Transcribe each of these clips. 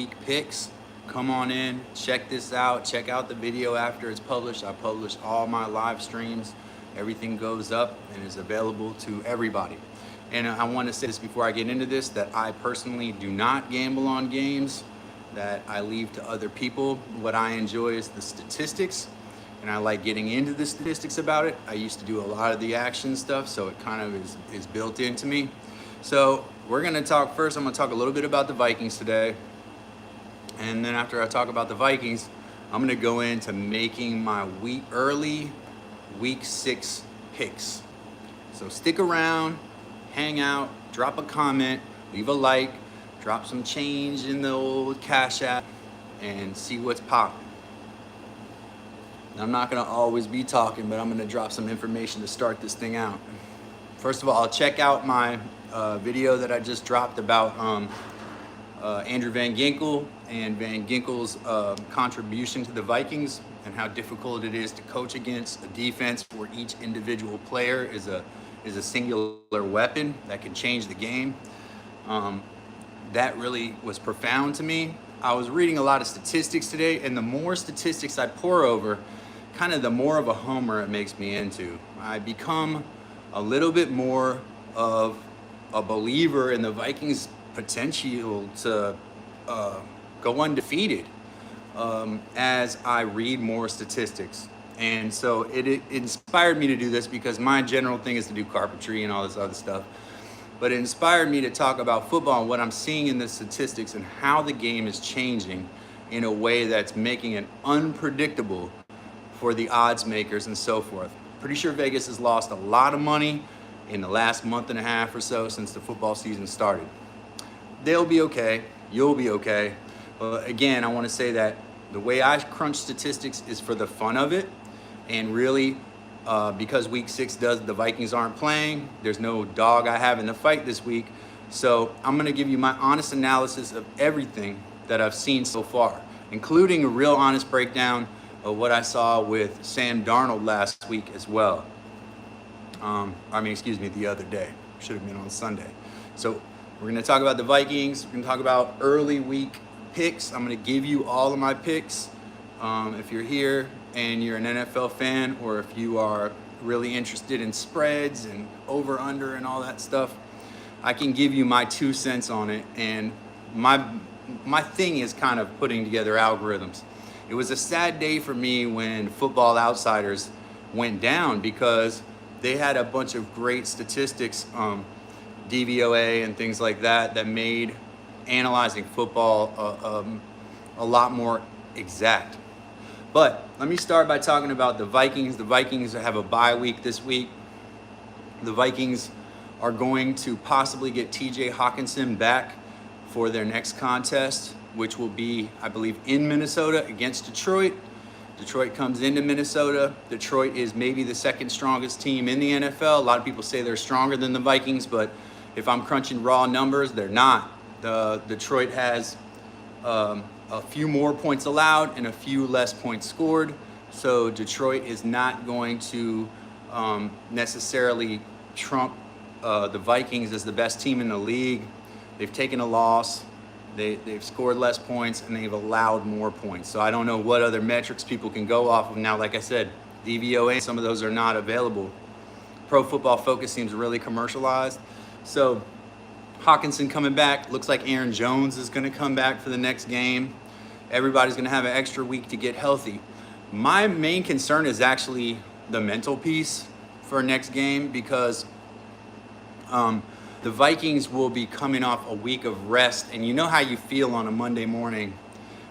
picks. Come on in, check this out, check out the video after it's published. I publish all my live streams. Everything goes up and is available to everybody. And I want to say this before I get into this, that I personally do not gamble on games, that I leave to other people. What I enjoy is the statistics, and I like getting into the statistics about it. I used to do a lot of the action stuff, so it kind of is built into me. So we're gonna talk first, I'm gonna talk a little bit about the Vikings today. And then after I talk about the Vikings, I'm gonna go into making my early week 6 picks. So stick around, hang out, drop a comment, leave a like, drop some change in the old Cash App, and see what's popping. I'm not gonna always be talking, but I'm gonna drop some information to start this thing out. First of all, I'll check out my video that I just dropped about Andrew Van Ginkel and Van Ginkel's contribution to the Vikings and how difficult it is to coach against a defense where each individual player is a singular weapon that can change the game. That really was profound to me. I was reading a lot of statistics today, and the more statistics I pour over, kind of the more of a homer it makes me into. I become a little bit more of a believer in the Vikings' potential to go undefeated as I read more statistics. And so it inspired me to do this because my general thing is to do carpentry and all this other stuff. But it inspired me to talk about football and what I'm seeing in the statistics and how the game is changing in a way that's making it unpredictable for the odds makers and so forth. Pretty sure Vegas has lost a lot of money in the last month and a half or so since the football season started. They'll be okay, you'll be okay. But again, I want to say that the way I crunch statistics is for the fun of it, and really because week 6 the Vikings aren't playing, there's no dog I have in the fight this week. So I'm going to give you my honest analysis of everything that I've seen so far, including a real honest breakdown of what I saw with Sam Darnold last week as well. The other day. Should have been on Sunday. So we're going to talk about the Vikings. We're going to talk about early week picks. I'm going to give you all of my picks. If you're here and you're an NFL fan, or if you are really interested in spreads and over under and all that stuff, I can give you my 2 cents on it. And my thing is kind of putting together algorithms. It was a sad day for me when Football Outsiders went down because they had a bunch of great statistics, DVOA and things like that made analyzing football a lot more exact. But let me start by talking about the Vikings. The Vikings have a bye week this week. The Vikings are going to possibly get TJ Hawkinson back for their next contest, which will be, I believe, in Minnesota against Detroit. Detroit comes into Minnesota. Detroit is maybe the second strongest team in the NFL. A lot of people say they're stronger than the Vikings, but if I'm crunching raw numbers, they're not. Detroit has a few more points allowed and a few less points scored. So Detroit is not going to necessarily trump the Vikings as the best team in the league. They've taken a loss. They've scored less points and they've allowed more points. So I don't know what other metrics people can go off of now. Like I said, DVOA, some of those are not available. Pro Football Focus seems really commercialized. So Hawkinson coming back. Looks like Aaron Jones is going to come back for the next game. Everybody's going to have an extra week to get healthy. My main concern is actually the mental piece for next game because the Vikings will be coming off a week of rest, and you know how you feel on a Monday morning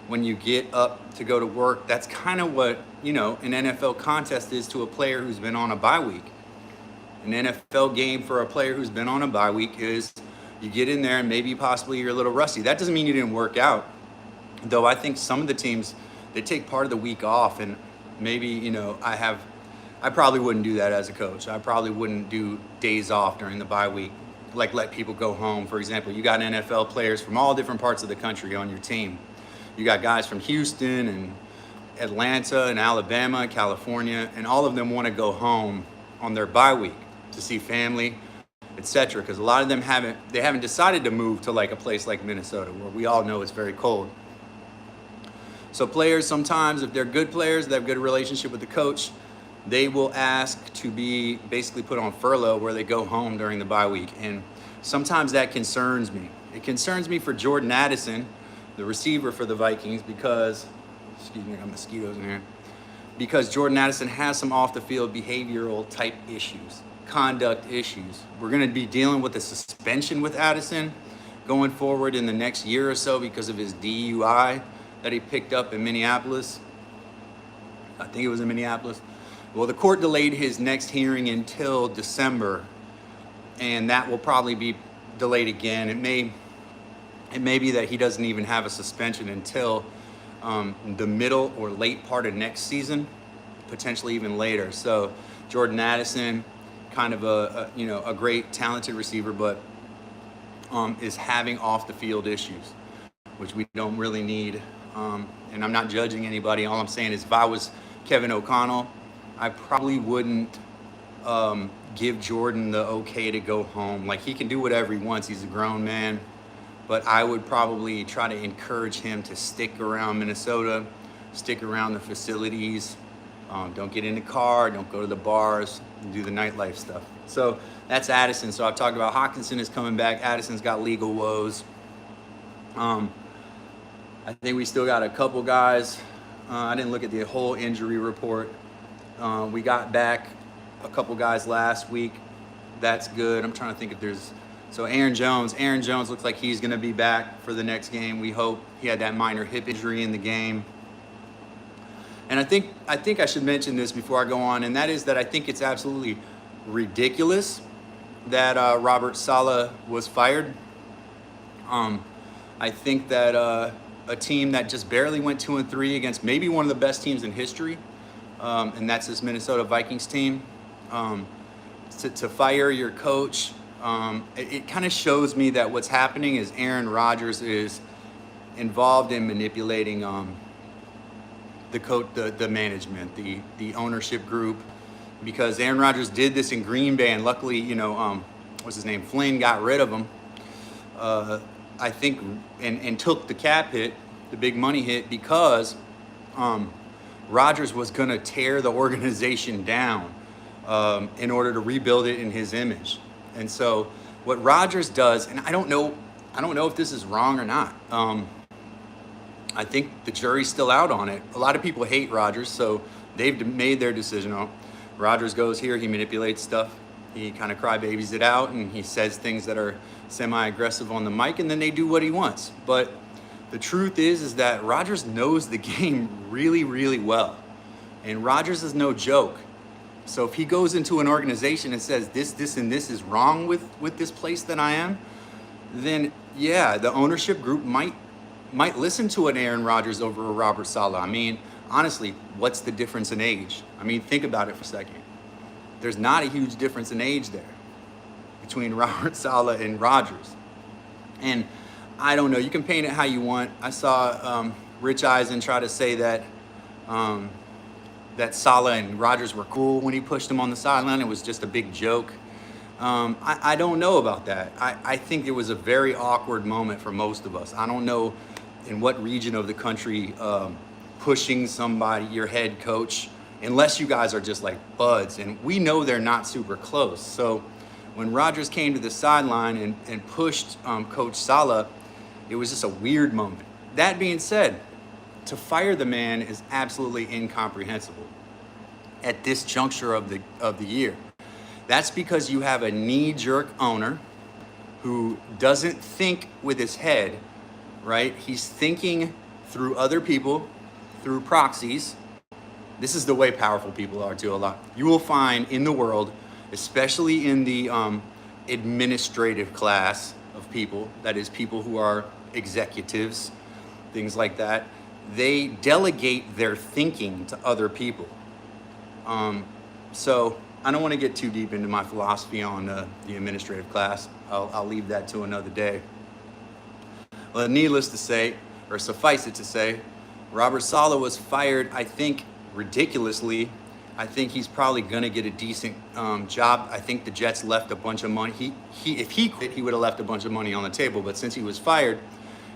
when you get up to go to work. That's kind of what, an NFL contest is to a player who's been on a bye week. An NFL game for a player who's been on a bye week is you get in there and maybe possibly you're a little rusty. That doesn't mean you didn't work out, though. I think some of the teams, they take part of the week off, and maybe, I probably wouldn't do that as a coach. I probably wouldn't do days off during the bye week. Like let people go home. For example, you got NFL players from all different parts of the country on your team. You got guys from Houston and Atlanta and Alabama, California, and all of them want to go home on their bye week to see family. etc. Because a lot of them haven't decided to move to like a place like Minnesota, where we all know it's very cold. So players sometimes, if they're good players, they have a good relationship with the coach, they will ask to be basically put on furlough where they go home during the bye week. And sometimes that concerns me. It concerns me for Jordan Addison, the receiver for the Vikings, because, excuse me, I got mosquitoes in here, because Jordan Addison has some off the field behavioral type issues, conduct issues. We're going to be dealing with a suspension with Addison going forward in the next year or so because of his DUI that he picked up in Minneapolis. I think it was in Minneapolis. Well, the court delayed his next hearing until December, and that will probably be delayed again. It may be that he doesn't even have a suspension until the middle or late part of next season, potentially even later. So Jordan Addison, kind of a great talented receiver, but is having off the field issues, which we don't really need. And I'm not judging anybody. All I'm saying is if I was Kevin O'Connell, I probably wouldn't give Jordan the okay to go home. Like, he can do whatever he wants. He's a grown man. But I would probably try to encourage him to stick around Minnesota, stick around the facilities. Don't get in the car, don't go to the bars, do the nightlife stuff. So that's Addison. So I've talked about Hockenson is coming back. Addison's got legal woes. I think we still got a couple guys. I didn't look at the whole injury report. We got back a couple guys last week. That's good. I'm trying to think if there's... So Aaron Jones looks like he's going to be back for the next game. We hope. He had that minor hip injury in the game. And I think I should mention this before I go on, and that is that I think it's absolutely ridiculous that Robert Saleh was fired. I think that a team that just barely went 2-3 against maybe one of the best teams in history, and that's this Minnesota Vikings team, to fire your coach, it kind of shows me that what's happening is Aaron Rodgers is involved in manipulating the management, the ownership group, because Aaron Rodgers did this in Green Bay, and luckily, what's his name, Flynn got rid of him, I think, and took the cap hit, the big money hit, because Rodgers was going to tear the organization down in order to rebuild it in his image. And so what Rodgers does, and I don't know if this is wrong or not. I think the jury's still out on it. A lot of people hate Rodgers, so they've made their decision. Rodgers goes here, he manipulates stuff, he kind of crybabies it out, and he says things that are semi-aggressive on the mic, and then they do what he wants. But the truth is that Rodgers knows the game really, really well, and Rodgers is no joke. So if he goes into an organization and says this, and this is wrong with this place that I am, then yeah, the ownership group might listen to an Aaron Rodgers over a Robert Saleh. I mean, honestly, what's the difference in age? I mean, think about it for a second. There's not a huge difference in age there between Robert Saleh and Rodgers. And I don't know, you can paint it how you want. I saw Rich Eisen try to say that that Saleh and Rodgers were cool when he pushed him on the sideline. It was just a big joke. I don't know about that. I think it was a very awkward moment for most of us. I don't know in what region of the country pushing somebody, your head coach, unless you guys are just like buds. And we know they're not super close. So when Rodgers came to the sideline and pushed Coach Saleh, it was just a weird moment. That being said, to fire the man is absolutely incomprehensible at this juncture of the year. That's because you have a knee-jerk owner who doesn't think with his head, right? He's thinking through other people, through proxies. This is the way powerful people are too a lot. You will find in the world, especially in the administrative class of people, that is people who are executives, things like that, they delegate their thinking to other people. So I don't want to get too deep into my philosophy on the administrative class. I'll leave that to another day. Well, needless to say, or suffice it to say, Robert Saleh was fired, I think, ridiculously. I think he's probably going to get a decent job. I think the Jets left a bunch of money. If he quit, he would have left a bunch of money on the table. But since he was fired,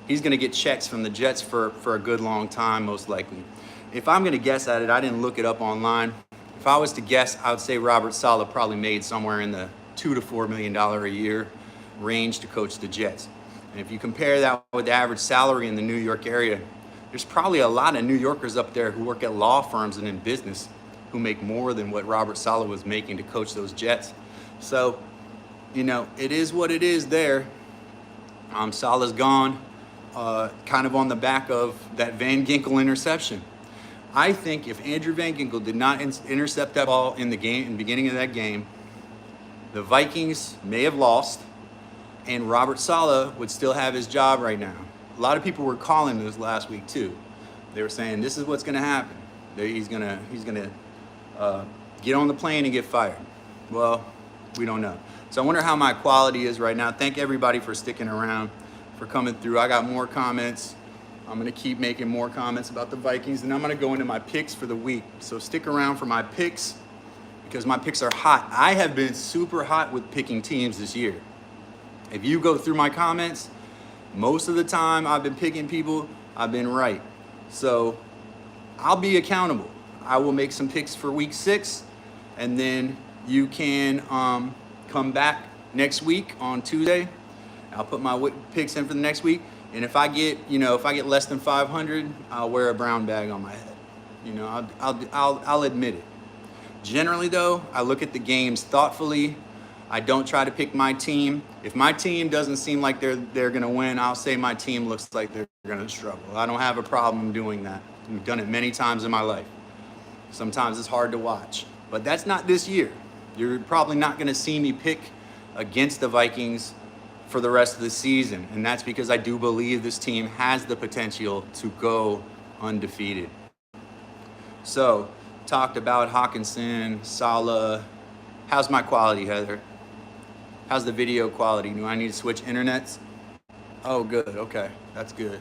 he's going to get checks from the Jets for a good long time, most likely. If I'm going to guess at it, I didn't look it up online. If I was to guess, I would say Robert Saleh probably made somewhere in the $2 to $4 million a year range to coach the Jets. And if you compare that with the average salary in the New York area, there's probably a lot of New Yorkers up there who work at law firms and in business who make more than what Robert Saleh was making to coach those Jets. So, you know, it is what it is there. Saleh's gone, kind of on the back of that Van Ginkel interception. I think if Andrew Van Ginkel did not intercept that ball in the beginning of that game, the Vikings may have lost, and Robert Saleh would still have his job right now. A lot of people were calling this last week too. They were saying this is what's going to happen. He's gonna get on the plane and get fired. Well, we don't know. So I wonder how my quality is right now. Thank everybody for sticking around, for coming through. I got more comments. I'm going to keep making more comments about the Vikings, and I'm going to go into my picks for the week. So stick around for my picks, because my picks are hot. I have been super hot with picking teams this year. If you go through my comments, most of the time I've been picking people, I've been right. So I'll be accountable. I will make some picks for week 6, and then you can come back next week on Tuesday. I'll put my picks in for the next week. And if I get, if I get less than 500, I'll wear a brown bag on my head. I'll admit it. Generally though, I look at the games thoughtfully. I don't try to pick my team. If my team doesn't seem like they're gonna win, I'll say my team looks like they're gonna struggle. I don't have a problem doing that. I've done it many times in my life. Sometimes it's hard to watch, but that's not this year. You're probably not gonna see me pick against the Vikings for the rest of the season, and that's because I do believe this team has the potential to go undefeated. So, talked about Hawkinson, Saleh. How's my quality, Heather? How's the video quality? Do I need to switch internets? Oh, good. Okay, that's good.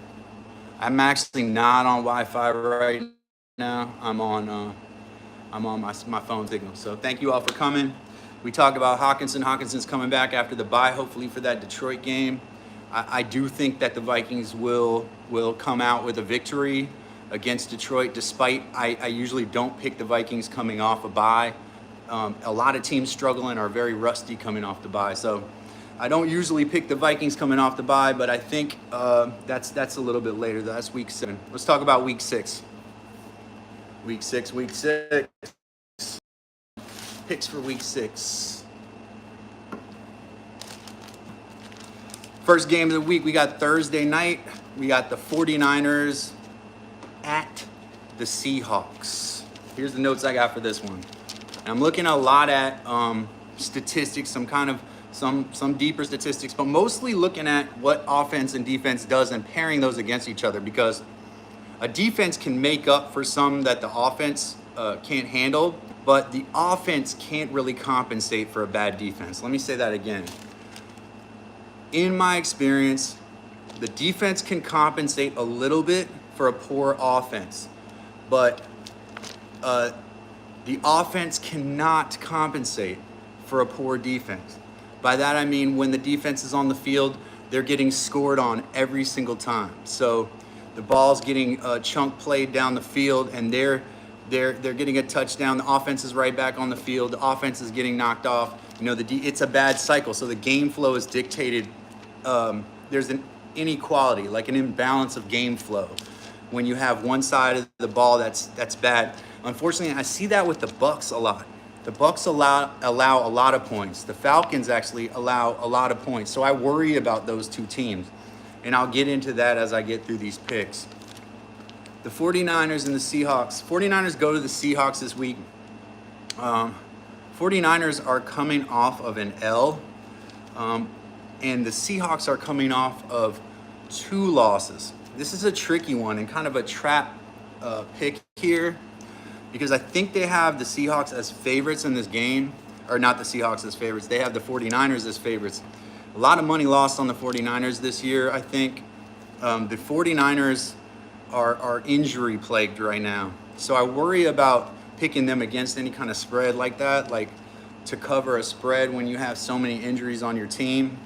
I'm actually not on Wi-Fi right now. I'm on my phone signal. So thank you all for coming. We talked about Hawkinson. Hawkinson's coming back after the bye, hopefully for that Detroit game. I do think that the Vikings will come out with a victory against Detroit, despite I usually don't pick the Vikings coming off a bye. A lot of teams struggle and are very rusty coming off the bye. So I don't usually pick the Vikings coming off the bye, but I think that's a little bit later. That's week 7. Let's talk about week 6. Week 6. Picks for week 6. First game of the week, we got Thursday night. We got the 49ers at the Seahawks. Here's the notes I got for this one. And I'm looking a lot at statistics, some deeper statistics, but mostly looking at what offense and defense does and pairing those against each other, because a defense can make up for some that the offense can't handle, but the offense can't really compensate for a bad defense. Let me say that again. In my experience, the defense can compensate a little bit for a poor offense, but the offense cannot compensate for a poor defense. By that I mean when the defense is on the field, they're getting scored on every single time. So the ball's getting chunk played down the field, and they're getting a touchdown. The offense is right back on the field. The offense is getting knocked off. It's a bad cycle. So the game flow is dictated. There's an inequality, like an imbalance of game flow, when you have one side of the ball that's bad. Unfortunately, I see that with the Bucs a lot. The Bucs allow a lot of points. The Falcons actually allow a lot of points. So I worry about those two teams, and I'll get into that as I get through these picks. The 49ers and the Seahawks. 49ers go to the Seahawks this week. 49ers are coming off of an L, and the Seahawks are coming off of 2 losses. This is a tricky one and kind of a trap pick here, because I think they have the Seahawks as favorites in this game. Or not the Seahawks as favorites. They have the 49ers as favorites. A lot of money lost on the 49ers this year, I think. The 49ers are injury plagued right now. So I worry about picking them against any kind of spread like that, like to cover a spread when you have so many injuries on your team.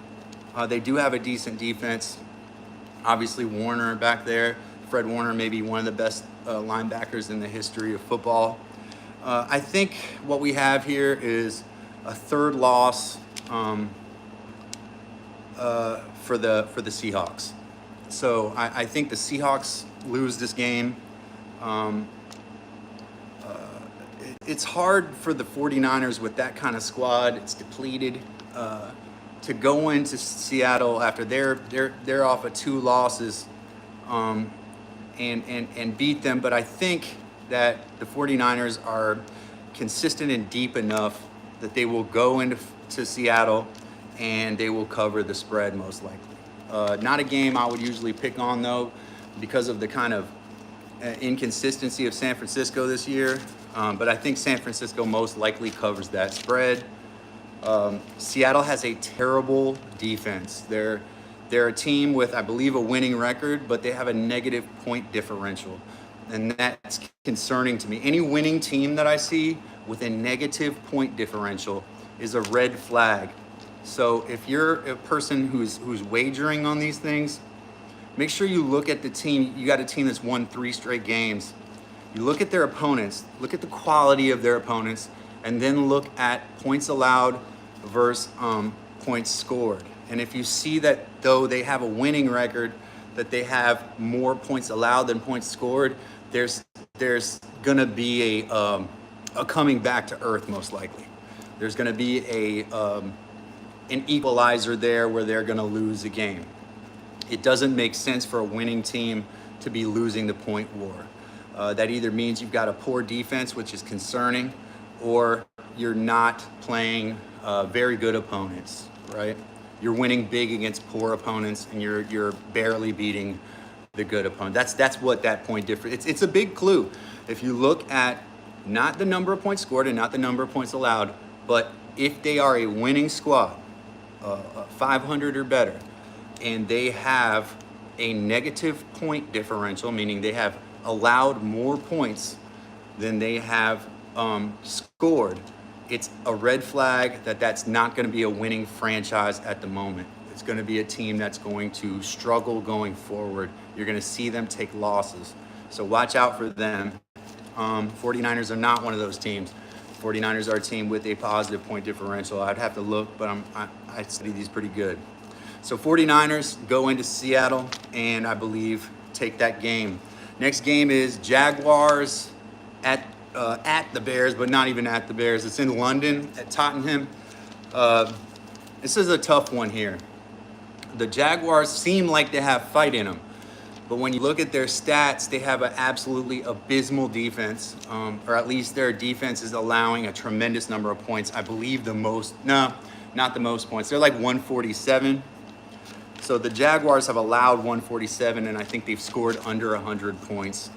They do have a decent defense. Obviously, Warner back there. Fred Warner may be one of the best linebackers in the history of football. I think what we have here is a third loss for the Seahawks. So I think the Seahawks lose this game. It's hard for the 49ers with that kind of squad. It's depleted. To go into Seattle after they're off of 2 losses and beat them. But I think that the 49ers are consistent and deep enough that they will go into Seattle and they will cover the spread most likely. Not a game I would usually pick on though, because of the kind of inconsistency of San Francisco this year. But I think San Francisco most likely covers that spread. Seattle has a terrible defense. They're a team with, I believe, a winning record, but they have a negative point differential. And that's concerning to me. Any winning team that I see with a negative point differential is a red flag. So if you're a person who's wagering on these things, make sure you look at the team. You got a team that's won 3 straight games. You look at their opponents, look at the quality of their opponents, and then look at points allowed versus points scored. And if you see that though they have a winning record, that they have more points allowed than points scored, there's gonna be a coming back to earth most likely. There's gonna be an equalizer there where they're gonna lose a game. It doesn't make sense for a winning team to be losing the point war. That either means you've got a poor defense, which is concerning, or you're not playing very good opponents, right? You're winning big against poor opponents, and you're barely beating the good opponent. That's what that point difference. It's a big clue. If you look at not the number of points scored and not the number of points allowed, but if they are a winning squad, 500 or better, and they have a negative point differential, meaning they have allowed more points than they have scored, it's a red flag that's not going to be a winning franchise at the moment. It's going to be a team that's going to struggle going forward. You're going to see them take losses. So watch out for them. 49ers are not one of those teams. 49ers are a team with a positive point differential. I'd have to look, but I study these pretty good. So 49ers go into Seattle and I believe take that game. Next game is Jaguars at the Bears, but not even at the Bears. It's in London at Tottenham. This is a tough one here. The Jaguars seem like they have fight in them, but when you look at their stats, they have an absolutely abysmal defense, or at least their defense is allowing a tremendous number of points. I believe not the most points. They're like 147. So the Jaguars have allowed 147, and I think they've scored under 100 points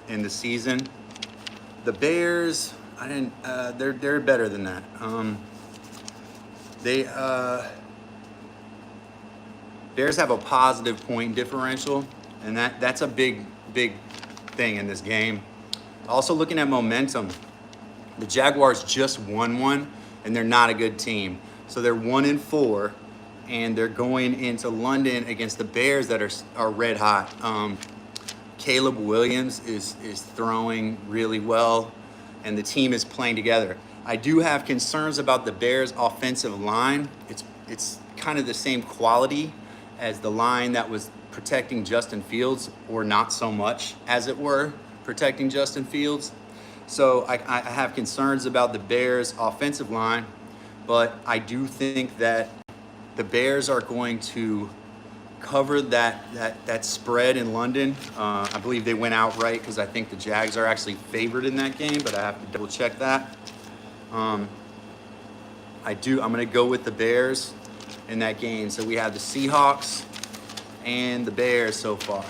in the season. The Bears, they're better than that. Bears have a positive point differential, and that's a big thing in this game. Also looking at momentum, the Jaguars just won one, and they're not a good team. So they're 1-4, and they're going into London against the Bears that are red hot. Caleb Williams is throwing really well, and the team is playing together. I do have concerns about the Bears' offensive line. It's kind of the same quality as the line that was protecting Justin Fields, or not so much, as it were, protecting Justin Fields. So I have concerns about the Bears' offensive line, but I do think that the Bears are going to cover that spread in London. I believe they went outright because I think the Jags are actually favored in that game, but I have to double check that. I'm going to go with the Bears in that game. So we have the Seahawks and the Bears so far.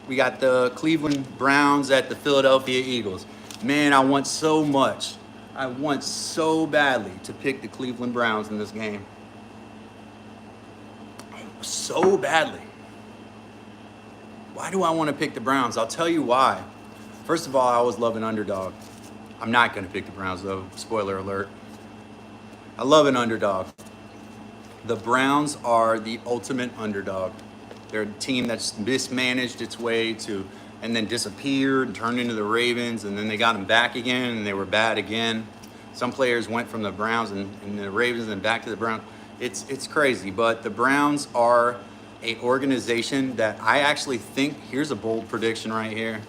We got the Cleveland Browns at the Philadelphia Eagles. Man, I want so badly to pick the Cleveland Browns in this game. So badly. Why do I want to pick the Browns? I'll tell you why. First of all, I always love an underdog. I'm not going to pick the Browns, though. Spoiler alert. I love an underdog. The Browns are the ultimate underdog. They're a team that's mismanaged its way to, and then disappeared and turned into the Ravens, and then they got them back again, and they were bad again. Some players went from the Browns and the Ravens and then back to the Browns. It's crazy, but the Browns are an organization that I actually think, here's a bold prediction right here,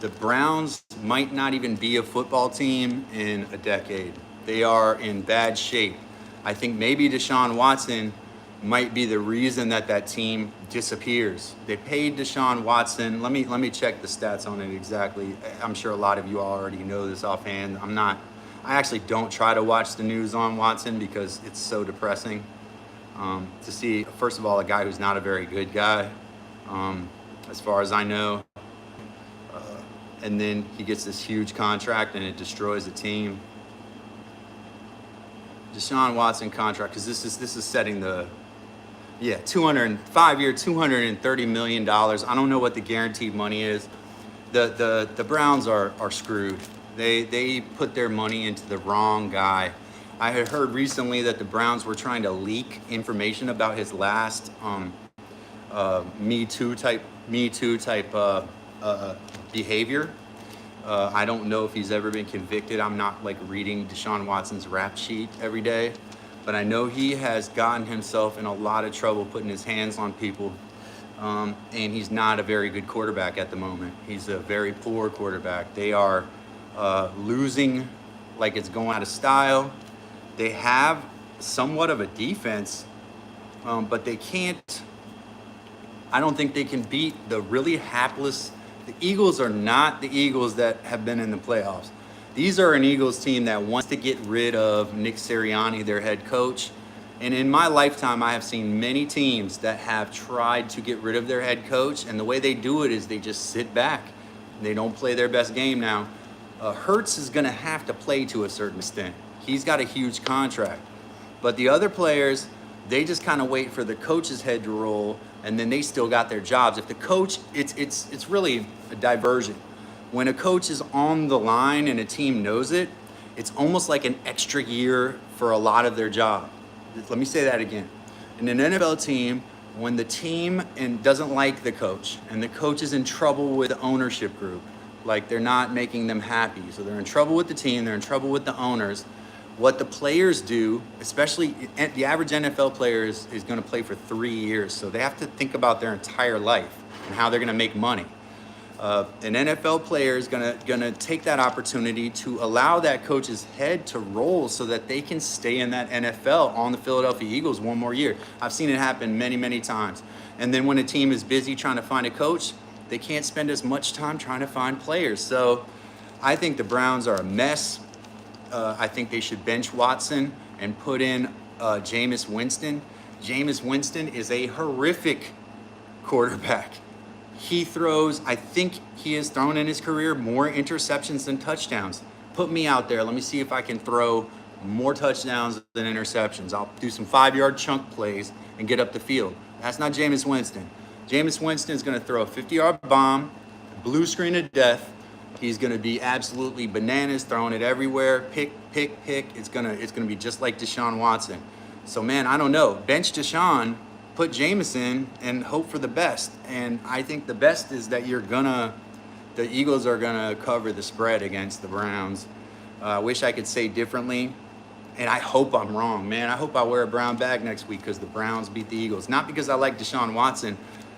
the Browns might not even be a football team in a decade. They are in bad shape. I think maybe Deshaun Watson might be the reason that team disappears. They paid Deshaun Watson. Let me check the stats on it exactly. I'm sure a lot of you already know this offhand. I actually don't try to watch the news on Watson because it's so depressing to see, first of all, a guy who's not a very good guy, as far as I know. And then he gets this huge contract and it destroys the team. Deshaun Watson contract, because this is setting the 5-year, $230 million. I don't know what the guaranteed money is. The Browns are screwed. They put their money into the wrong guy. I had heard recently that the Browns were trying to leak information about his last Me Too type behavior. I don't know if he's ever been convicted. I'm not like reading Deshaun Watson's rap sheet every day, but I know he has gotten himself in a lot of trouble putting his hands on people, and he's not a very good quarterback at the moment. He's a very poor quarterback. They are losing like it's going out of style. They have somewhat of a defense, but they can't, I don't think they can beat the really hapless. The Eagles are not the Eagles that have been in the playoffs. These are an Eagles team that wants to get rid of Nick Sirianni, their head coach. And in my lifetime, I have seen many teams that have tried to get rid of their head coach. And the way they do it is they just sit back. They don't play their best game now. Hurts is going to have to play to a certain extent. He's got a huge contract. But the other players, they just kind of wait for the coach's head to roll, and then they still got their jobs. If the coach, it's really a diversion. When a coach is on the line and a team knows it, it's almost like an extra year for a lot of their job. Let me say that again. In an NFL team, when the team doesn't like the coach and the coach is in trouble with the ownership group, like they're not making them happy, so they're in trouble with the team, they're in trouble with the owners, what the players do, especially the average NFL player is going to play for 3 years, so they have to think about their entire life and how they're going to make money. An NFL player is gonna take that opportunity to allow that coach's head to roll so that they can stay in that NFL on the Philadelphia Eagles one more year. I've seen it happen many, many times. And then when a team is busy trying to find a coach, they can't spend as much time trying to find players. So I think the Browns are a mess. I think they should bench Watson and put in Jameis Winston. Jameis Winston is a horrific quarterback. He throws, I think he has thrown in his career more interceptions than touchdowns. Put me out there. Let me see if I can throw more touchdowns than interceptions. I'll do some 5-yard chunk plays and get up the field. That's not Jameis Winston. Jameis Winston is going to throw a 50-yard bomb, blue screen of death. He's going to be absolutely bananas, throwing it everywhere. Pick. It's going to be just like Deshaun Watson. So, man, I don't know. Bench Deshaun, put Jameis in, and hope for the best. And I think the best is that the Eagles are gonna cover the spread against the Browns. I wish I could say differently, and I hope I'm wrong, man. I hope I wear a brown bag next week because the Browns beat the Eagles. Not because I like Deshaun Watson,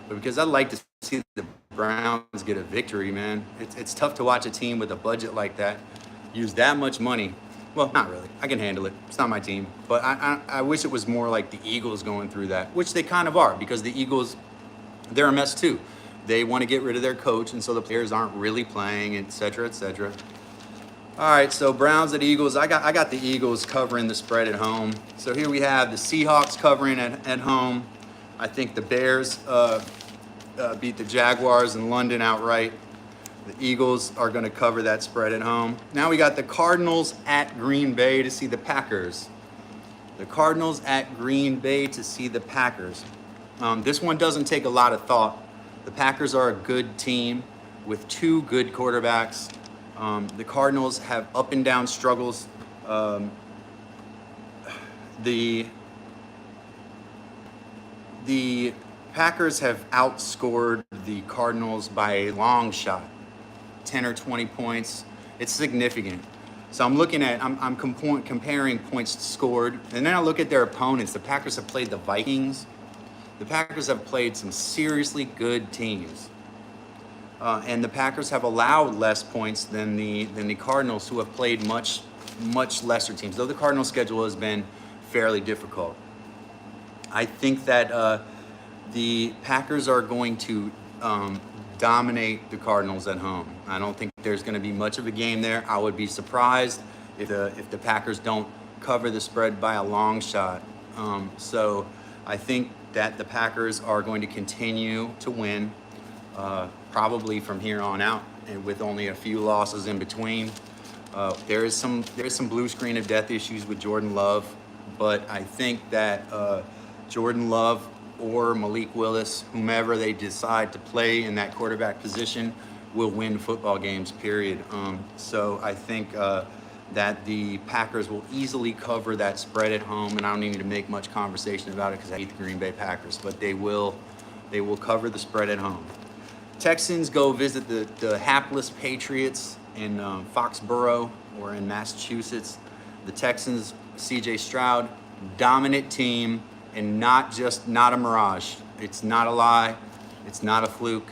but because I'd like to see the Browns get a victory, man. It's tough to watch a team with a budget like that use that much money. Well, not really. I can handle it. It's not my team. But I wish it was more like the Eagles going through that, which they kind of are, because the Eagles, they're a mess too. They want to get rid of their coach, and so the players aren't really playing, et cetera, et cetera. All right, so Browns at Eagles. I got the Eagles covering the spread at home. So here we have the Seahawks covering at home. I think the Bears beat the Jaguars in London outright. The Eagles are going to cover that spread at home. Now we got the Cardinals at Green Bay to see the Packers. The Cardinals at Green Bay to see the Packers. This one doesn't take a lot of thought. The Packers are a good team with two good quarterbacks. The Cardinals have up and down struggles. The Packers have outscored the Cardinals by a long shot, 10 or 20 points. It's significant. So I'm comparing points scored, and then I look at their opponents. The Packers have played the Vikings. The Packers have played some seriously good teams. And the Packers have allowed less points than the Cardinals, who have played much lesser teams, though the Cardinals' schedule has been fairly difficult. I think that the Packers are going to dominate the Cardinals at home. I don't think there's going to be much of a game there. I would be surprised if the Packers don't cover the spread by a long shot. So I think that the Packers are going to continue to win, probably from here on out, and with only a few losses in between. There's some blue screen of death issues with Jordan Love, but I think that Jordan Love or Malik Willis, whomever they decide to play in that quarterback position, will win football games, period. So I think that the Packers will easily cover that spread at home, and I don't need to make much conversation about it because I hate the Green Bay Packers, but they will cover the spread at home. Texans go visit the hapless Patriots in Foxborough or in Massachusetts. The Texans, C.J. Stroud, dominant team, and not a mirage. It's not a lie. It's not a fluke.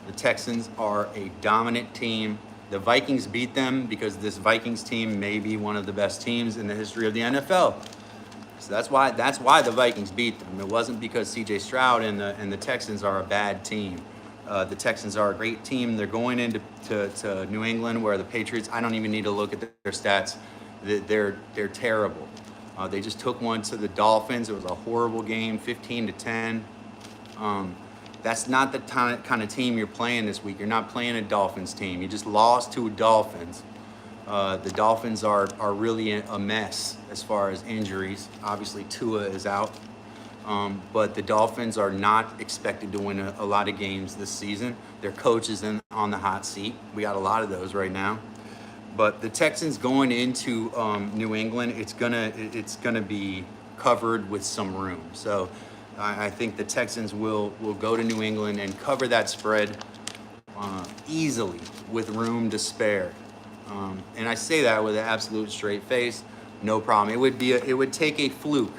The Texans are a dominant team. The Vikings beat them because this Vikings team may be one of the best teams in the history of the NFL. So that's why the Vikings beat them. It wasn't because C.J. Stroud and the Texans are a bad team. The Texans are a great team. They're going into New England, where the Patriots, I don't even need to look at their stats. They're terrible. They just took one to the Dolphins. It was a horrible game, 15-10. That's not the kind of team you're playing this week. You're not playing a Dolphins team. You just lost to Dolphins. The Dolphins are really a mess as far as injuries. Obviously, Tua is out. But the Dolphins are not expected to win a lot of games this season. Their coach is on the hot seat. We got a lot of those right now. But the Texans going into New England, it's gonna be covered with some room. So I think the Texans will go to New England and cover that spread easily with room to spare. And I say that with an absolute straight face, no problem. It would take a fluke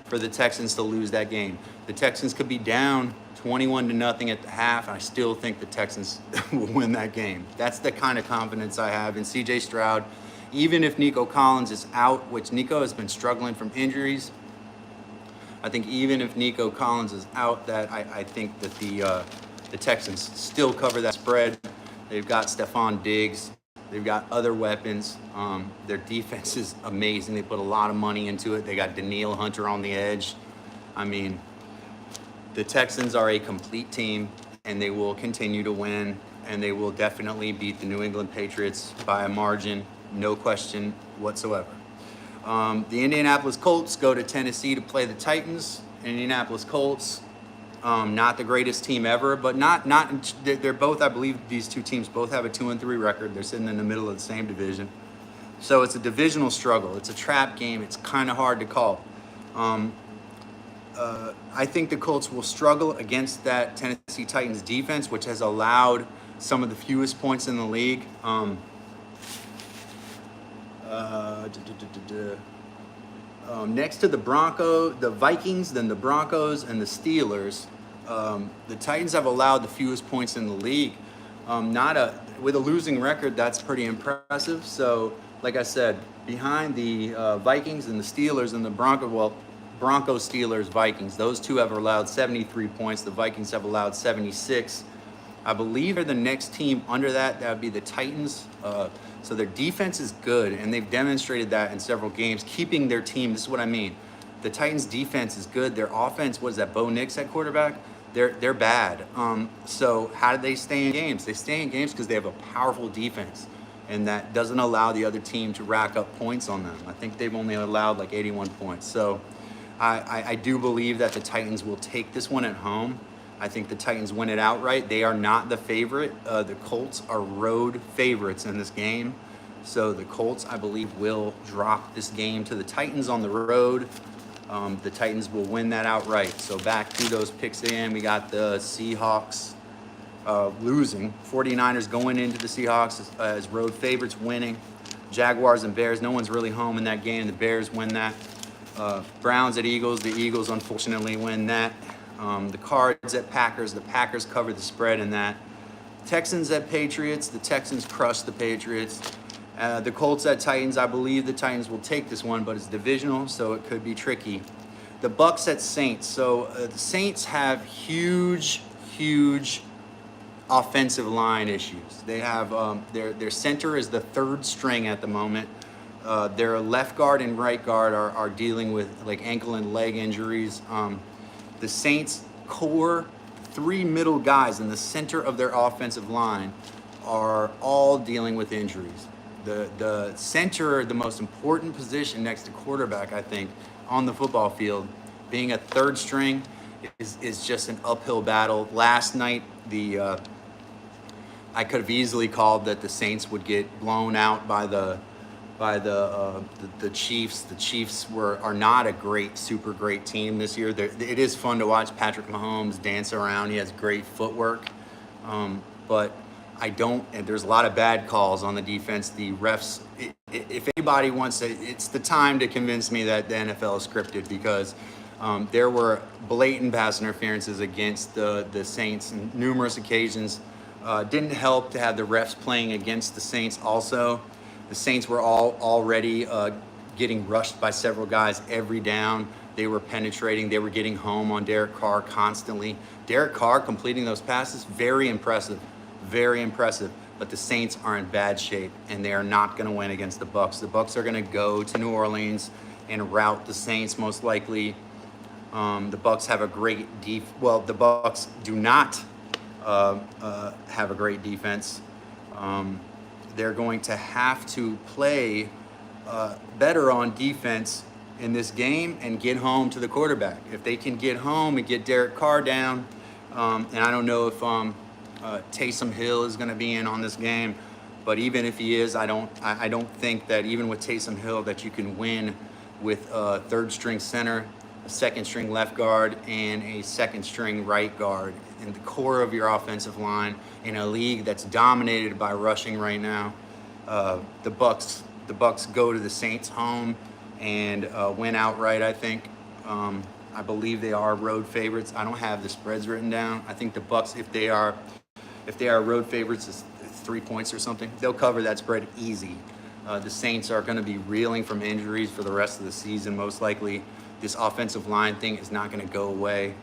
for the Texans to lose that game. The Texans could be down 21-0 at the half, and I still think the Texans will win that game. That's the kind of confidence I have in C.J. Stroud. Even if Nico Collins is out, which Nico has been struggling from injuries, I think even if Nico Collins is out, that I think that the Texans still cover that spread. They've got Stephon Diggs. They've got other weapons. Their defense is amazing. They put a lot of money into it. They got Danielle Hunter on the edge. I mean, the Texans are a complete team, and they will continue to win, and they will definitely beat the New England Patriots by a margin, no question whatsoever. The Indianapolis Colts go to Tennessee to play the Titans. Indianapolis Colts, not the greatest team ever, but they're both, I believe these two teams both have a 2-3 record. They're sitting in the middle of the same division. So it's a divisional struggle. It's a trap game. It's kind of hard to call. I think the Colts will struggle against that Tennessee Titans defense, which has allowed some of the fewest points in the league. Next to the Vikings, then the Broncos, and the Steelers, the Titans have allowed the fewest points in the league. With a losing record, that's pretty impressive. So, like I said, behind the Vikings and the Steelers and the Broncos, Steelers, Vikings, those two have allowed 73 points. The Vikings have allowed 76. I believe they're the next team under that. That would be the Titans. So their defense is good, and they've demonstrated that in several games, keeping their team. This is what I mean. The Titans' defense is good. Their offense, what is that, Bo Nix at quarterback? They're bad. So how do they stay in games? They stay in games because they have a powerful defense, and that doesn't allow the other team to rack up points on them. I think they've only allowed like 81 points. So I do believe that the Titans will take this one at home. I think the Titans win it outright. They are not the favorite. The Colts are road favorites in this game. So the Colts, I believe, will drop this game to the Titans on the road. The Titans will win that outright. So back to those picks again. We got the Seahawks losing. 49ers going into the Seahawks as road favorites, winning. Jaguars and Bears, no one's really home in that game. The Bears win that. Browns at Eagles, the Eagles unfortunately win that. The Cards at Packers, the Packers cover the spread in that. Texans at Patriots, the Texans crush the Patriots. The Colts at Titans, I believe the Titans will take this one, but it's divisional, so it could be tricky. The Bucks at Saints. So the Saints have huge offensive line issues. They have their center is the third string at the moment. Their left guard and right guard are dealing with like ankle and leg injuries. The Saints core three middle guys in the center of their offensive line are all dealing with injuries. The center, the most important position next to quarterback, I think, on the football field, being a third string is just an uphill battle. Last night, I could have easily called that the Saints would get blown out by the Chiefs. The Chiefs are not a super great team this year. It is fun to watch Patrick Mahomes dance around. He has great footwork, but and there's a lot of bad calls on the defense. The refs, if anybody wants to, it's the time to convince me that the NFL is scripted, because there were blatant pass interferences against the Saints on numerous occasions. Didn't help to have the refs playing against the Saints also. The Saints were already getting rushed by several guys every down. They were penetrating. They were getting home on Derek Carr constantly. Derek Carr completing those passes, very impressive. Very impressive. But the Saints are in bad shape, and they are not going to win against the Bucs. The Bucs are going to go to New Orleans and rout the Saints most likely. The Bucs have a great the Bucs do not have a great defense. They're going to have to play better on defense in this game and get home to the quarterback. If they can get home and get Derek Carr down, and I don't know if Taysom Hill is going to be in on this game, but even if he is, I don't think that even with Taysom Hill that you can win with a third string center, a second string left guard, and a second string right guard in the core of your offensive line in a league that's dominated by rushing right now. The Bucs go to the Saints home and win outright, I think. I believe they are road favorites. I don't have the spreads written down. I think the Bucs, if they are road favorites, it's 3 points or something, they'll cover that spread easy. The Saints are going to be reeling from injuries for the rest of the season, most likely. This offensive line thing is not going to go away.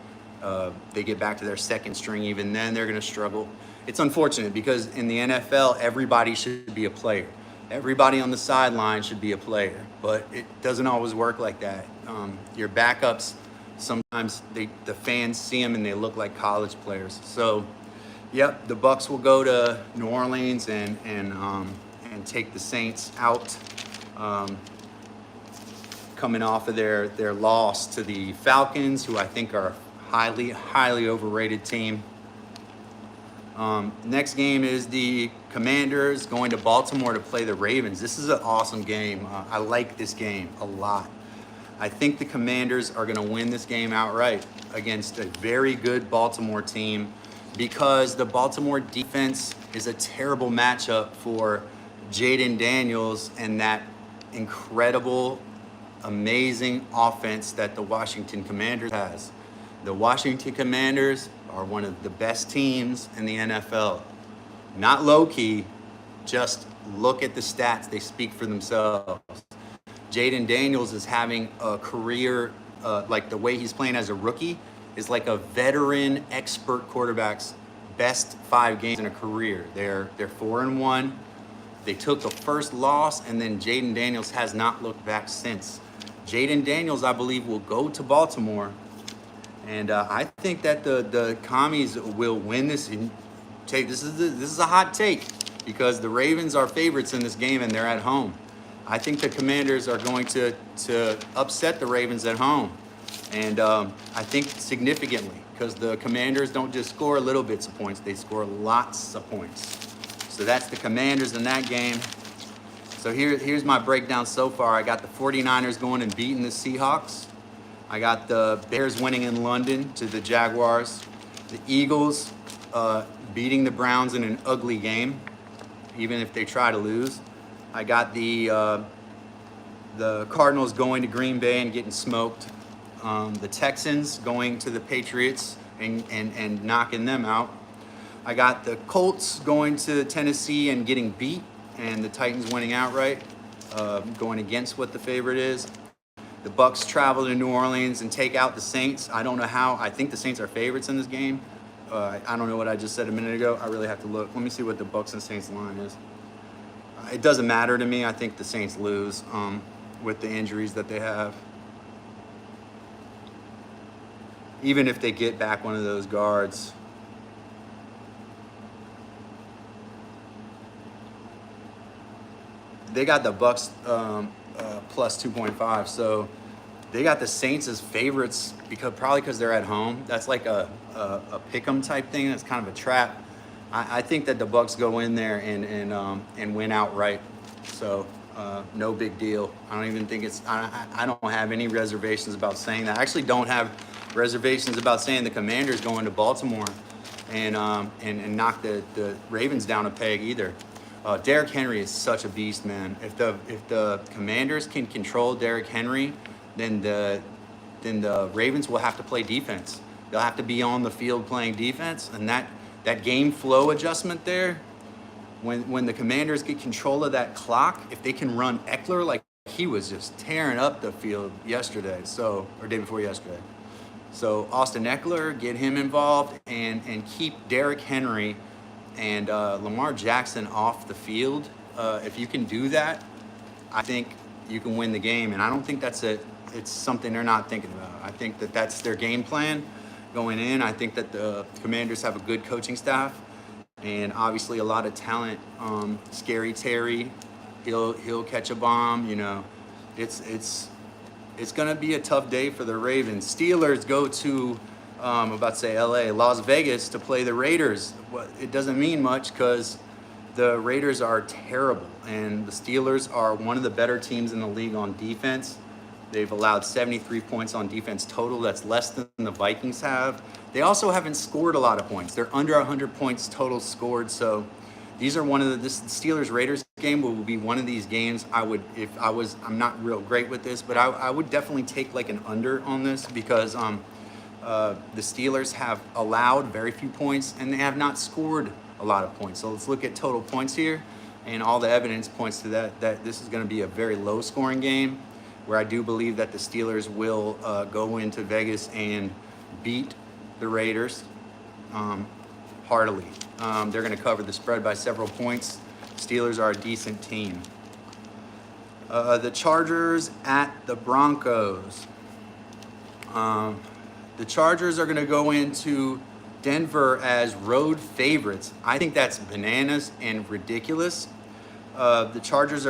They get back to their second string, even then they're going to struggle. It's unfortunate because in the NFL, everybody should be a player. Everybody on the sideline should be a player, but it doesn't always work like that. Your backups, sometimes the fans see them and they look like college players. So, yep, the Bucs will go to New Orleans and take the Saints out, coming off of their loss to the Falcons, who I think are a highly overrated team. Next game is the Commanders going to Baltimore to play the Ravens. This is an awesome game. I like this game a lot. I think the Commanders are going to win this game outright against a very good Baltimore team, because the Baltimore defense is a terrible matchup for Jaden Daniels and that incredible, amazing offense that the Washington Commanders has. The Washington Commanders are one of the best teams in the NFL. Not low-key, just look at the stats. They speak for themselves. Jaden Daniels is having a career, like the way he's playing as a rookie, is like a veteran, expert quarterback's best 5 games in a career. They're 4-1. They took a first loss, and then Jaden Daniels has not looked back since. Jaden Daniels, I believe, will go to Baltimore, and I think that the Commies will win this. And this is a hot take, because the Ravens are favorites in this game and they're at home. I think the Commanders are going to upset the Ravens at home, and I think significantly. because the Commanders don't just score little bits of points, they score lots of points. So that's the Commanders in that game. So here's my breakdown so far. I got the 49ers going and beating the Seahawks. I got the Bears winning in London to the Jaguars. The Eagles beating the Browns in an ugly game, even if they try to lose. I got the Cardinals going to Green Bay and getting smoked. The Texans going to the Patriots and knocking them out. I got the Colts going to Tennessee and getting beat, and the Titans winning outright, going against what the favorite is. The Bucs travel to New Orleans and take out the Saints. I don't know how. I think the Saints are favorites in this game. I don't know what I just said a minute ago. I really have to look. Let me see what the Bucs and Saints line is. It doesn't matter to me. I think the Saints lose with the injuries that they have. Even if they get back one of those guards. They got the Bucs plus 2.5, so they got the Saints as favorites probably because they're at home. That's like a pick'em type thing. That's kind of a trap. I think that the Bucs go in there and win outright. So no big deal. I don't even think it's. I don't have any reservations about saying that. I actually don't have reservations about saying the Commanders going to Baltimore and knock the Ravens down a peg either. Derrick Henry is such a beast, man. If the Commanders can control Derrick Henry, then the Ravens will have to play defense. They'll have to be on the field playing defense, and that game flow adjustment there, when the Commanders get control of that clock, if they can run Eckler like he was just tearing up the field yesterday, or day before yesterday. So Austin Eckler, get him involved and keep Derrick Henry and Lamar Jackson off the field. If you can do that, I think you can win the game. And I don't think it's something they're not thinking about. I think that that's their game plan going in. I think that the Commanders have a good coaching staff and obviously a lot of talent. Scary Terry, he'll catch a bomb. You know, it's gonna be a tough day for the Ravens. Steelers go to I'm about to say LA, Las Vegas to play the Raiders. It doesn't mean much because the Raiders are terrible and the Steelers are one of the better teams in the league on defense. They've allowed 73 points on defense total. That's less than the Vikings have. They also haven't scored a lot of points. They're under 100 points total scored. So these are this Steelers-Raiders game will be one of these games I'm not real great with this, but I would definitely take like an under on this because the Steelers have allowed very few points and they have not scored a lot of points. So let's look at total points here, and all the evidence points to that this is going to be a very low scoring game where I do believe that the Steelers will go into Vegas and beat the Raiders heartily. They're going to cover the spread by several points. Steelers are a decent team. The Chargers at the Broncos. The Chargers are going to go into Denver as road favorites. I think that's bananas and ridiculous. The Chargers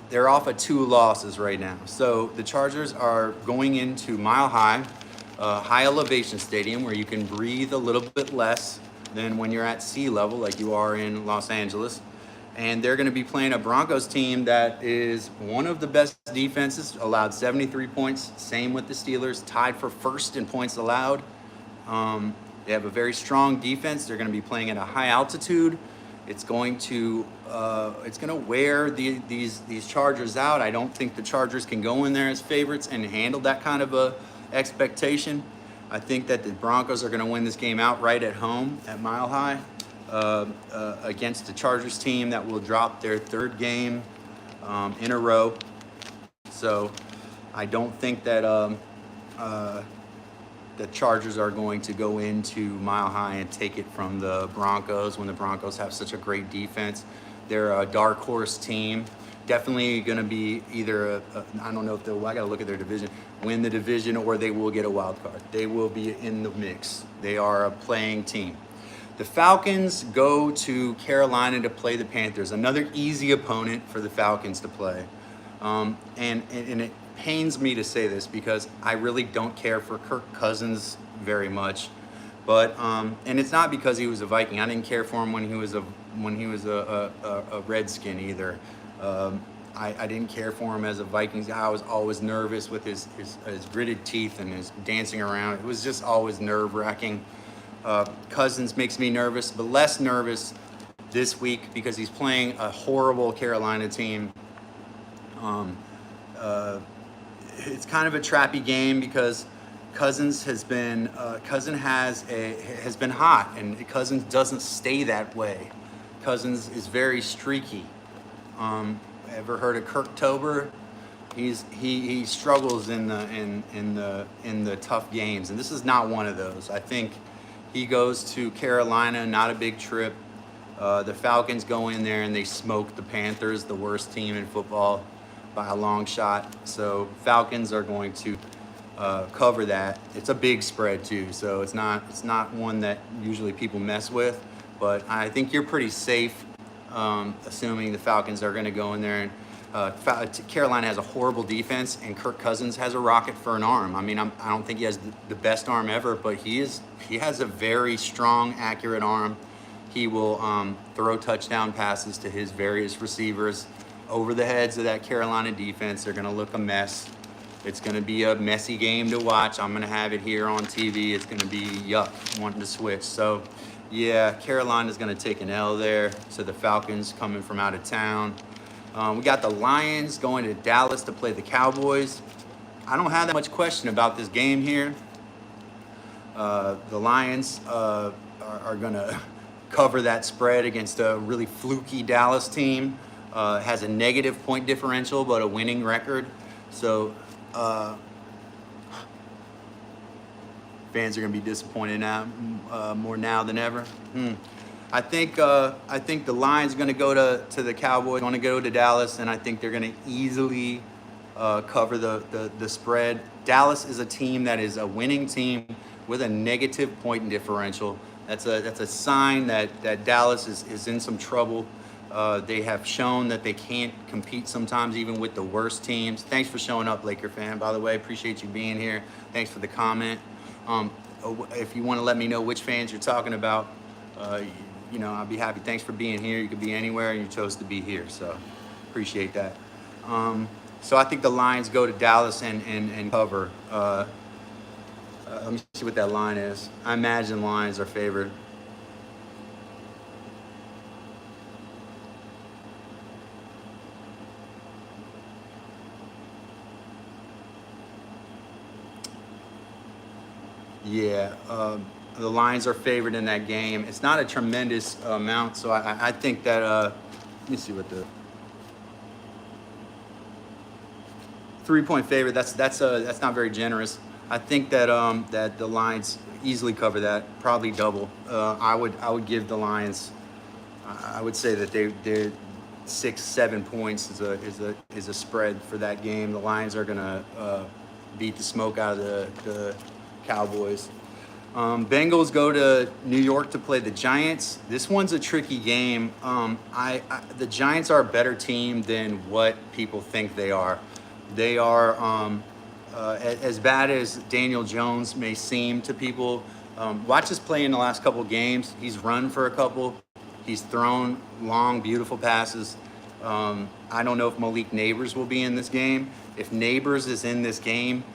they're off of 2 losses right now. So the Chargers are going into Mile High, high elevation stadium where you can breathe a little bit less than when you're at sea level like you are in Los Angeles. And they're going to be playing a Broncos team that is one of the best defenses, allowed 73 points. Same with the Steelers, tied for first in points allowed. They have a very strong defense. They're going to be playing at a high altitude. It's going to wear these Chargers out. I don't think the Chargers can go in there as favorites and handle that kind of a expectation. I think that the Broncos are going to win this game outright at home at Mile High. Against the Chargers team that will drop their 3rd game in a row. So I don't think that the Chargers are going to go into Mile High and take it from the Broncos when the Broncos have such a great defense. They're a dark horse team. Definitely going to be either, I don't know if I got to look at their division, win the division, or they will get a wild card. They will be in the mix. They are a playing team. The Falcons go to Carolina to play the Panthers, another easy opponent for the Falcons to play. And pains me to say this because I really don't care for Kirk Cousins very much. But and it's not because he was a Viking. I didn't care for him when he was a Redskin either. I didn't care for him as a Vikings guy. I was always nervous with his gritted teeth and his dancing around. It was just always nerve-wracking. Cousins makes me nervous, but less nervous this week because he's playing a horrible Carolina team. It's kind of a trappy game because Cousins has been has been hot, and Cousins doesn't stay that way. Cousins is very streaky. Ever heard of Kirktober? He struggles in the tough games, and this is not one of those. I think he goes to Carolina, not a big trip. The Falcons go in there and they smoke the Panthers, the worst team in football by a long shot. So Falcons are going to cover that. It's a big spread too, so it's not one that usually people mess with. But I think you're pretty safe, assuming the Falcons are going to go in there. And Carolina has a horrible defense, and Kirk Cousins has a rocket for an arm. I mean, I don't think he has the best arm ever, but he has a very strong, accurate arm. He will throw touchdown passes to his various receivers over the heads of that Carolina defense. They're going to look a mess. It's going to be a messy game to watch. I'm going to have it here on TV. It's going to be yuck, wanting to switch. So, yeah, Carolina's going to take an L there to the Falcons coming from out of town. We got the Lions going to Dallas to play the Cowboys. I don't have that much question about this game here. The Lions are going to cover that spread against a really fluky Dallas team. Has a negative point differential, but a winning record. So fans are going to be disappointed now, more now than ever. I think the Lions are going to go to the Cowboys, going to go to Dallas, and I think they're going to easily cover the spread. Dallas is a team that is a winning team with a negative point differential. That's a sign that Dallas is in some trouble. They have shown that they can't compete sometimes even with the worst teams. Thanks for showing up, Laker fan, by the way. Appreciate you being here. Thanks for the comment. If you want to let me know which fans you're talking about, I'll be happy. Thanks for being here. You could be anywhere, and you chose to be here, so appreciate that. So I think the Lions go to Dallas and cover. Let me see what that line is. I imagine Lions are favored. Yeah, the Lions are favored in that game. It's not a tremendous amount, so I think that, let me see what the 3-point favorite, that's not very generous. I think that that the Lions easily cover that, probably double. I would give the Lions, I would say that they're 6-7 points is a spread for that game. The Lions are gonna beat the smoke out of the Cowboys. Bengals go to New York to play the Giants. This one's a tricky game. The Giants are a better team than what people think they are. They are as bad as Daniel Jones may seem to people. Watch his play in the last couple games. He's run for a couple. He's thrown long, beautiful passes. I don't know if Malik Neighbors will be in this game. If Neighbors is in this game,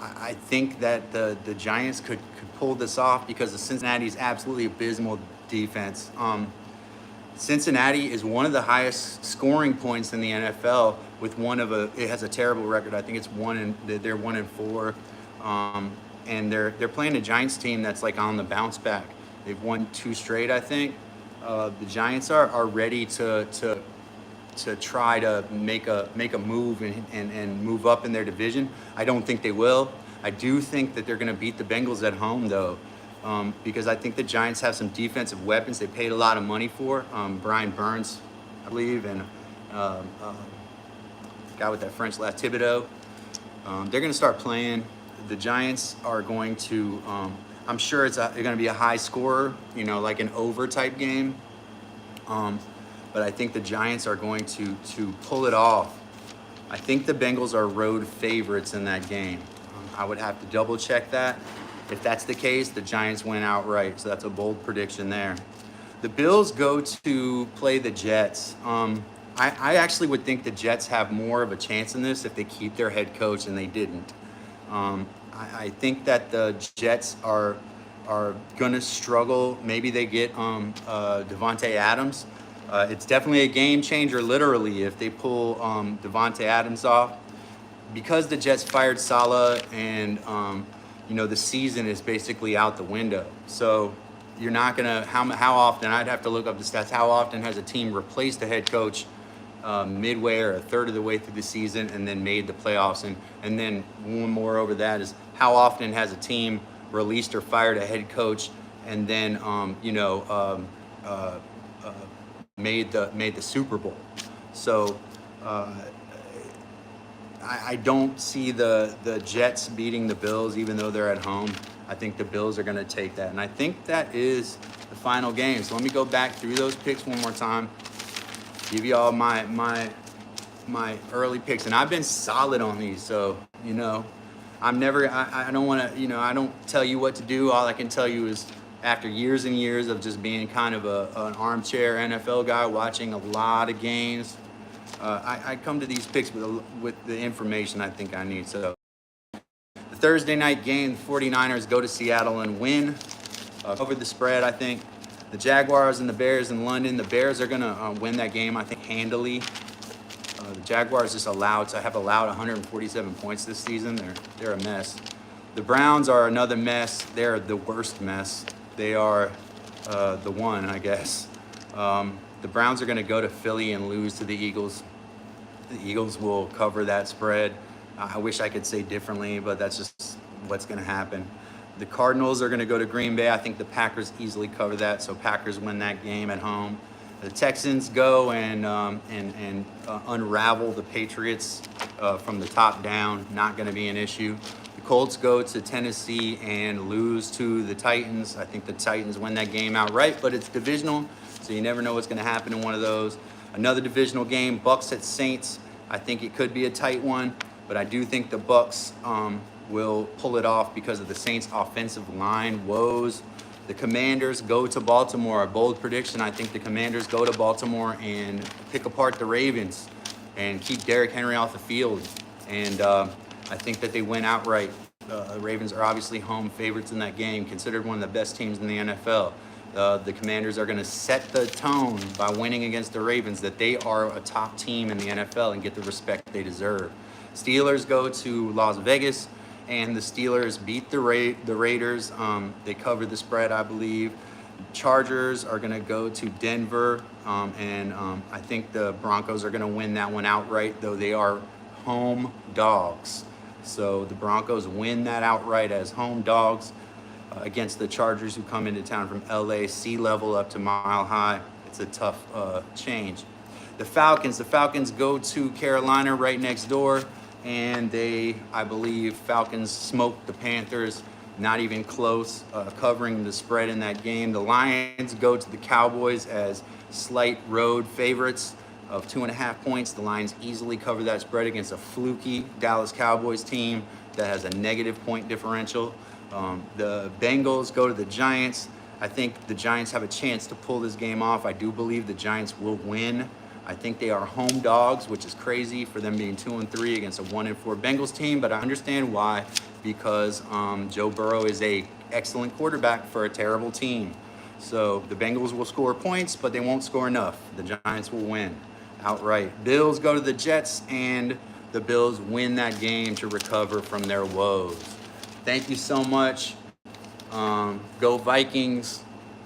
I think that the Giants could pull this off because the Cincinnati's absolutely abysmal defense. Cincinnati is one of the highest scoring points in the NFL with it has a terrible record. I think they're 1-4. And they're playing a Giants team that's like on the bounce back. They've won 2 straight, I think. The Giants are ready to try to make a move and move up in their division. I don't think they will. I do think that they're going to beat the Bengals at home, though, because I think the Giants have some defensive weapons they paid a lot of money for. Brian Burns, I believe, and guy with that French last, Thibodeau. They're going to start playing. The Giants are going to, I'm sure they're going to be a high scorer, like an over type game. But I think the Giants are going to pull it off. I think the Bengals are road favorites in that game. I would have to double check that. If that's the case, the Giants win outright. So that's a bold prediction there. The Bills go to play the Jets. I actually would think the Jets have more of a chance in this if they keep their head coach, and they didn't. I think that the Jets are gonna struggle. Maybe they get Devontae Adams. It's definitely a game changer, literally, if they pull Devontae Adams off. Because the Jets fired Saleh, and the season is basically out the window. So you're not gonna how often, I'd have to look up the stats. How often has a team replaced a head coach midway or a third of the way through the season and then made the playoffs? And then one more over that is, how often has a team released or fired a head coach and then made the Super Bowl? So I don't see the Jets beating the Bills, even though they're at home. I think the Bills are going to take that. And I think that is the final game. So let me go back through those picks one more time. Give you all my early picks. And I've been solid on these. So, I'm never, I don't want to, I don't tell you what to do. All I can tell you is, after years and years of just being kind of an armchair NFL guy, watching a lot of games, I come to these picks with the information I think I need. So the Thursday night game, the 49ers go to Seattle and win, cover the spread, I think. The Jaguars and the Bears in London. The Bears are going to win that game, I think, handily. The Jaguars have allowed 147 points this season. They're a mess. The Browns are another mess. They're the worst mess. They are the one, I guess. The Browns are going to go to Philly and lose to the Eagles. The Eagles will cover that spread. I wish I could say differently, but that's just what's going to happen. The Cardinals are going to go to Green Bay. I think the Packers easily cover that, so Packers win that game at home. The Texans go and unravel the Patriots from the top down. Not going to be an issue. The Colts go to Tennessee and lose to the Titans. I think the Titans win that game outright, but it's divisional, so you never know what's going to happen in one of those. Another divisional game, Bucks at Saints. I think it could be a tight one, but I do think the Bucks will pull it off because of the Saints' offensive line woes. The Commanders go to Baltimore. A bold prediction. I think the Commanders go to Baltimore and pick apart the Ravens and keep Derrick Henry off the field. And I think that they win outright. The Ravens are obviously home favorites in that game, considered one of the best teams in the NFL. The Commanders are going to set the tone by winning against the Ravens, that they are a top team in the NFL and get the respect they deserve. Steelers go to Las Vegas, and the Steelers beat the Raiders. They covered the spread, I believe. Chargers are going to go to Denver, and I think the Broncos are going to win that one outright, though they are home dogs. So the Broncos win that outright as home dogs against the Chargers, who come into town from LA, sea level up to mile high. It's a tough change. The Falcons go to Carolina, right next door, and I believe Falcons smoked the Panthers, not even close, covering the spread in that game. The Lions go to the Cowboys as slight road favorites of 2.5 points. The Lions easily cover that spread against a fluky Dallas Cowboys team that has a negative point differential. The Bengals go to the Giants. I think the Giants have a chance to pull this game off. I do believe the Giants will win. I think they are home dogs, which is crazy for them being 2-3 against a 1-4 Bengals team, but I understand why, because Joe Burrow is an excellent quarterback for a terrible team. So the Bengals will score points, but they won't score enough. The Giants will win outright. Bills go to the Jets, and the Bills win that game to recover from their woes. Thank you so much. Go Vikings.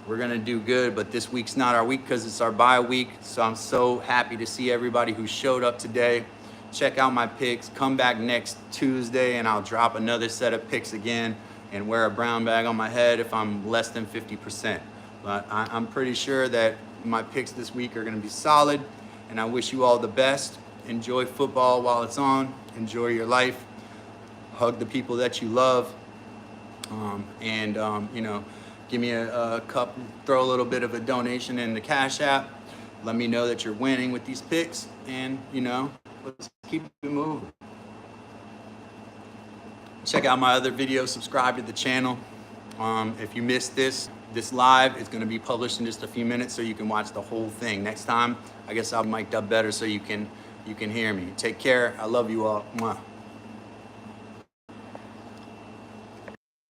We're going to do good, but this week's not our week because it's our bye week. So I'm so happy to see everybody who showed up today. Check out my picks. Come back next Tuesday, and I'll drop another set of picks again and wear a brown bag on my head if I'm less than 50%. But I'm pretty sure that my picks this week are going to be solid, and I wish you all the best. Enjoy football while it's on. Enjoy your life. Hug the people that you love. Give me a cup, throw a little bit of a donation in the Cash App. Let me know that you're winning with these picks, and let's keep it moving. Check out my other videos, subscribe to the channel. If you missed this live, it's gonna be published in just a few minutes so you can watch the whole thing. Next time, I guess I'll mic up better so you can hear me. Take care, I love you all. Mwah.